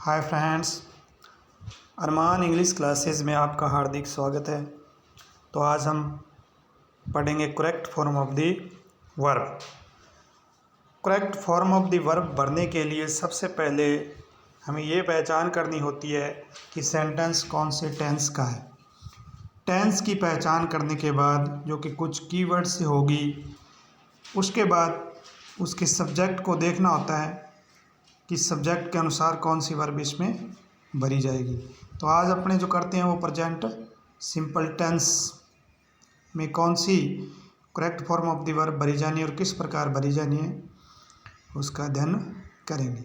Hi friends, अरमान English classes में आपका हार्दिक स्वागत है। तो आज हम पढ़ेंगे correct form of the verb. Correct form of the verb भरने के लिए सबसे पहले हमें ये पहचान करनी होती है कि सेंटेंस कौन से टेंस का है। टेंस की पहचान करने के बाद जो कि कुछ कीवर्ड से होगी, उसके बाद उसके सब्जेक्ट को देखना होता है कि सब्जेक्ट के अनुसार कौन सी वर्ब इसमें भरी जाएगी। तो आज अपने जो करते हैं वो प्रेजेंट सिंपल टेंस में कौन सी correct form of the verb भरी जानी है और किस प्रकार भरी जानी है उसका अध्ययन करेंगे।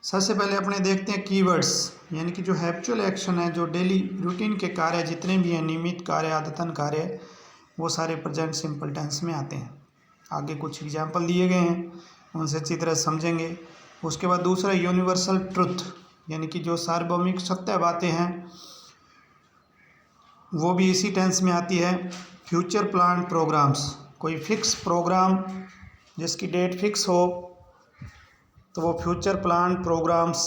सबसे पहले अपने देखते हैं कीवर्ड्स, यानी कि जो हैबिचुअल एक्शन है, जो डेली रूटीन के कार्य जितने भी हैं, नियमित कार्य, आदतन कार्य, वो सारे प्रेजेंट सिंपल टेंस में आते हैं। आगे कुछ एग्जाम्पल दिए गए हैं, उनसे अच्छी तरह समझेंगे। उसके बाद दूसरा यूनिवर्सल ट्रुथ, यानी कि जो सार्वभौमिक सत्य बातें हैं वो भी इसी टेंस में आती है। फ्यूचर प्लान प्रोग्राम्स, कोई फिक्स प्रोग्राम जिसकी डेट फिक्स हो तो वो फ्यूचर प्लान प्रोग्राम्स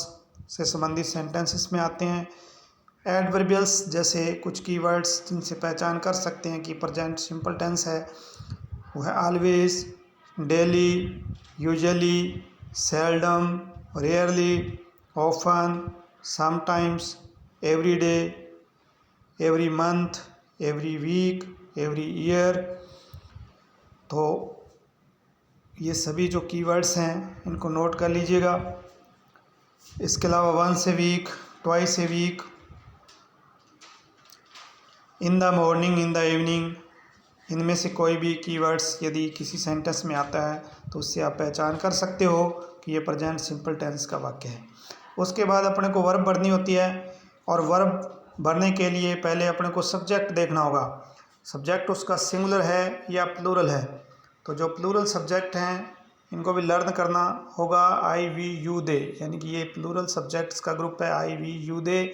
से संबंधित सेंटेंसेस में आते हैं। एडवर्बियल्स जैसे कुछ कीवर्ड्स जिनसे पहचान कर सकते हैं कि प्रेजेंट सिंपल टेंस है, वो है always, daily, usually, seldom, rarely, often, sometimes, every day, every month, every week, every year. तो ये सभी जो कीवर्ड्स हैं इनको नोट कर लीजिएगा। इसके अलावा once a week, twice a week, in the morning, in the evening, इनमें से कोई भी कीवर्ड्स यदि किसी सेंटेंस में आता है तो उससे आप पहचान कर सकते हो कि ये प्रेजेंट सिंपल टेंस का वाक्य है। उसके बाद अपने को वर्ब भरनी होती है, और वर्ब भरने के लिए पहले अपने को सब्जेक्ट देखना होगा। सब्जेक्ट उसका सिंगुलर है या प्लूरल है। तो जो प्लूरल सब्जेक्ट हैं इनको भी लर्न करना होगा। आई, वी, यू, दे, यानी कि ये प्लूरल सब्जेक्ट्स का ग्रुप है, आई, वी, यू, दे,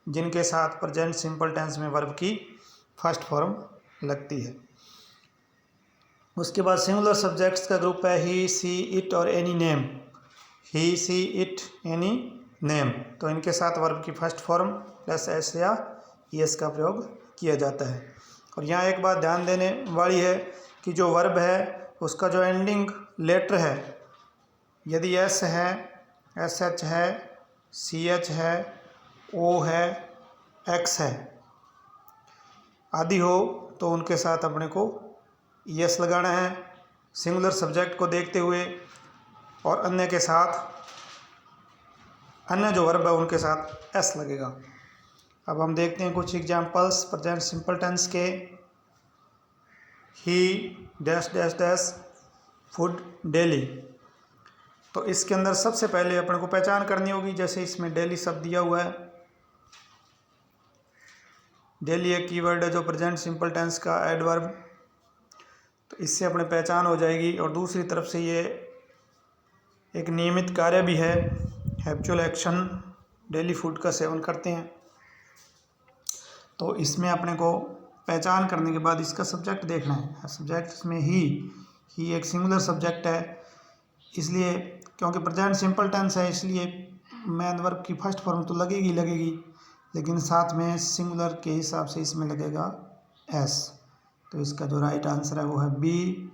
जिनके साथ प्रेजेंट सिंपल टेंस में वर्ब की फर्स्ट फॉर्म लगती है। उसके बाद सिंगुलर सब्जेक्ट्स का ग्रुप है ही, सी, इट और any name. He, she, it, any name, तो इनके साथ वर्ब की फर्स्ट फॉर्म प्लस एस या एस का प्रयोग किया जाता है। और यहाँ एक बात ध्यान देने वाली है कि जो वर्ब है उसका जो एंडिंग लेटर है, यदि एस है, एस एच है, सी एच है, ओ है, एक्स है आदि हो, तो उनके साथ अपने को यस लगाना है सिंगुलर सब्जेक्ट को देखते हुए, और अन्य के साथ, अन्य जो वर्ब है उनके साथ एस लगेगा। अब हम देखते हैं कुछ एग्जांपल्स प्रेजेंट सिंपल टेंस के। ही dash dash dash food daily, तो इसके अंदर सबसे पहले अपने को पहचान करनी होगी, जैसे इसमें डेली शब्द दिया हुआ है। डेली एक कीवर्ड है जो प्रेजेंट सिंपल टेंस का एडवर्ब, तो इससे अपने पहचान हो जाएगी। और दूसरी तरफ से ये एक नियमित कार्य भी है, हैबिचुअल एक्शन, डेली फूड का सेवन करते हैं। तो इसमें अपने को पहचान करने के बाद इसका सब्जेक्ट देखना है। सब्जेक्ट इसमें ही एक सिंगुलर सब्जेक्ट है, इसलिए क्योंकि प्रेजेंट सिंपल टेंस है इसलिए मेन वर्ब की फर्स्ट फॉर्म तो लगेगी, लेकिन साथ में सिंगुलर के हिसाब से इसमें लगेगा एस। तो इसका जो राइट आंसर है वो है B,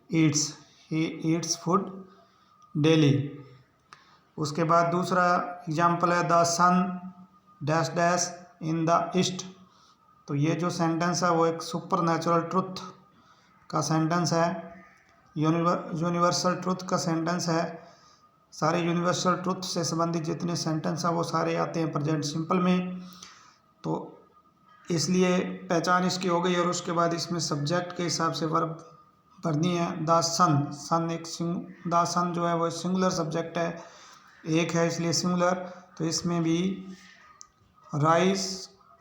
eats, he eats food daily. उसके बाद दूसरा एग्जाम्पल है the sun dash dash in the east, तो ये जो सेंटेंस है वो एक सुपर नेचुरल ट्रुथ का सेंटेंस है, यूनिवर्सल ट्रुथ का सेंटेंस है। सारे यूनिवर्सल ट्रुथ से संबंधित जितने सेंटेंस हैं वो सारे आते हैं प्रेजेंट सिंपल में, तो इसलिए पहचान इसकी हो गई। और उसके बाद इसमें सब्जेक्ट के हिसाब से वर्ब भरनी है। द सन, द सन जो है वो सिंगुलर सब्जेक्ट है, एक है इसलिए सिंगुलर, तो इसमें भी राइज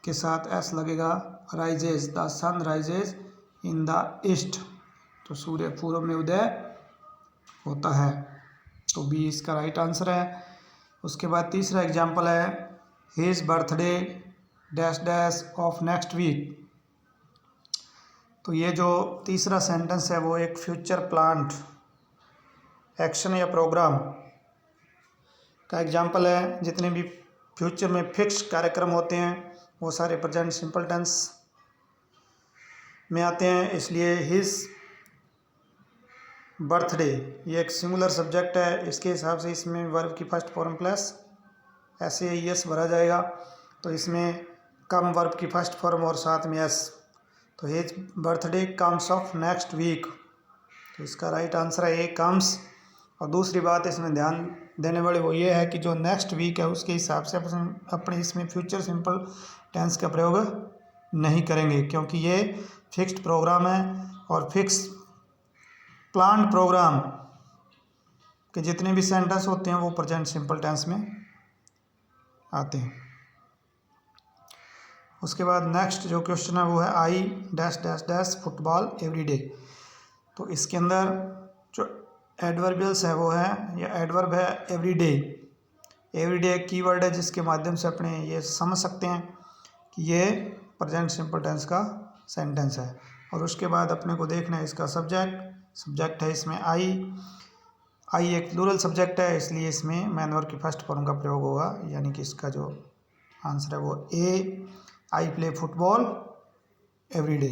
के साथ एस लगेगा, rises, the sun rises in the east, तो सूर्य पूर्व में उदय होता है, तो बी इसका राइट आंसर है। उसके बाद तीसरा एग्जाम्पल है his birthday dash dash of next week, तो ये जो तीसरा सेंटेंस है वो एक फ्यूचर प्लान्ड एक्शन या प्रोग्राम का एग्जाम्पल है। जितने भी फ्यूचर में फिक्स कार्यक्रम होते हैं वो सारे प्रेजेंट सिंपल टेंस में आते हैं। इसलिए हिज बर्थडे ये एक सिंगुलर सब्जेक्ट है, इसके हिसाब से इसमें वर्ब की फर्स्ट फॉर्म प्लस ऐसे यस भरा जाएगा। तो इसमें कम वर्ब की फर्स्ट फॉर्म और साथ में यस, तो his birthday comes of next week, तो इसका राइट आंसर है ए कम्स। और दूसरी बात इसमें ध्यान देने वाली वो ये है कि जो नेक्स्ट वीक है उसके हिसाब से अपने इसमें फ्यूचर सिंपल टेंस का प्रयोग नहीं करेंगे, क्योंकि ये फिक्स्ड प्रोग्राम है और फिक्स प्लान्ड प्रोग्राम के जितने भी सेंटेंस होते हैं वो प्रेजेंट सिंपल टेंस में आते हैं। उसके बाद नेक्स्ट जो क्वेश्चन है वो है I dash dash dash football everyday. तो इसके अंदर जो एडवर्बियल्स है वो है, या एडवर्ब है एवरीडे। एवरीडे एक कीवर्ड है जिसके माध्यम से अपने ये समझ सकते हैं कि ये प्रेजेंट सिंपल टेंस का सेंटेंस है। और उसके बाद अपने को देखना है इसका सब्जेक्ट है इसमें आई एक प्लूरल सब्जेक्ट है, इसलिए इसमें मैन वर्ब की फर्स्ट फॉर्म का प्रयोग होगा, यानी कि इसका जो आंसर है वो ए, आई प्ले फुटबॉल एवरीडे।